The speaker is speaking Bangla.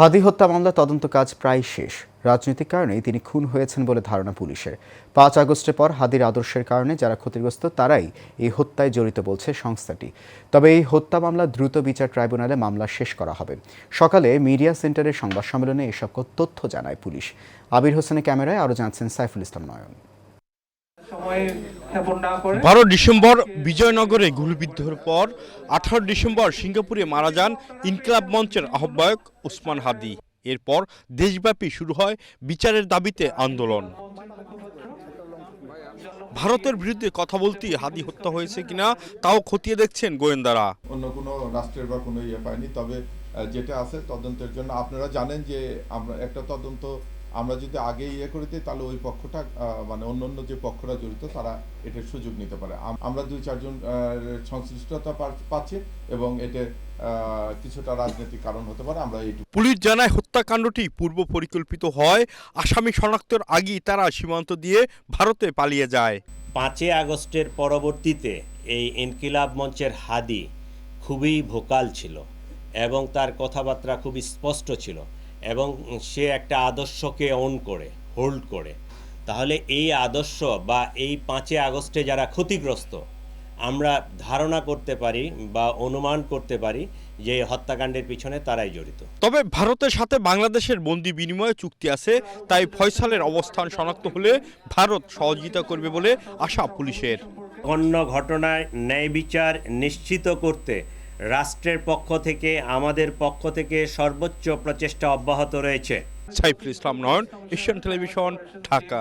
হাদি হত্যা মামলা তদন্ত কাজ প্রায় শেষ। রাজনৈতিক কারণেই তিনি খুন হয়েছেন বলে ধারণা পুলিশের। ৫ আগস্টের পর হাদির আদর্শের কারণে যারা ক্ষতিগ্রস্ত তারাই এই হত্যায় জড়িত বলছে সংস্থাটি। তবে এই হত্যা মামলা দ্রুত বিচার ট্রাইব্যুনালে মামলা শেষ করা হবে। সকালে মিডিয়া সেন্টারের সংবাদ সম্মেলনে এসব তথ্য জানায় পুলিশ। আবির হোসেনের ক্যামেরায় আরও জানছেন সাইফুল ইসলাম নয়ন। ১২ ডিসেম্বর বিজয়নগরে গুলিবিদ্ধর পর ১৮ ডিসেম্বর সিঙ্গাপুরে মারা যান ইনকিলাব মঞ্চের আহ্বায়ক ওসমান হাদি। এরপর দেশব্যাপী শুরু হয় বিচারের দাবিতে আন্দোলন। ভারতের বিরুদ্ধে কথা বলতেই হাদি হত্যা হয়েছে কিনা তাও খতিয়ে দেখছেন গোয়েন্দারা। অন্য কোনো রাষ্ট্রের বা কোনো পায়নি, তবে যেটা আছে তদন্তের জন্য আপনারা জানেন যে আমরা একটা তদন্ত আমরা যদি আগে করে দিই তাহলে ওই পক্ষটা মানে অন্য যে পক্ষরা জড়িত তারা এটার সুযোগ নিতে পারে। আমরা ২-৪ জন সংশ্লিষ্টতা পাচ্ছি এবং এতে কিছুটা রাজনৈতিক কারণ হতে পারে। আমরা পুলিশ জানায় হত্যাকাণ্ডটি পূর্ব পরিকল্পিত হয়। আসামি শনাক্তের আগেই তারা সীমান্ত দিয়ে ভারতে পালিয়ে যায়। ৫ আগস্টের পরবর্তীতে এই ইনকিলাব মঞ্চের হাদি খুবই ভোকাল ছিল এবং তার কথাবার্তা খুবই স্পষ্ট ছিল এবং সে একটা আদর্শকে হোল্ড করে। তাহলে এই আদর্শ বা এই ৫ আগস্টে যারা ক্ষতিগ্রস্ত আমরা ধারণা করতে পারি বা অনুমান করতে পারি যে হত্যাকাণ্ডের পিছনে তারাই জড়িত। তবে ভারতের সাথে বাংলাদেশের বন্দি বিনিময় চুক্তি আছে, তাই ফয়সালের অবস্থান শনাক্ত হলে ভারত সহযোগিতা করবে বলে আশা পুলিশের। অন্য ঘটনায় ন্যায় বিচার নিশ্চিত করতে রাষ্ট্রের পক্ষ থেকে আমাদের পক্ষ থেকে সর্বোচ্চ প্রচেষ্টা অব্যাহত রয়েছে। সাইফুল ইসলাম নয়ন, এশিয়ান টেলিভিশন, ঢাকা।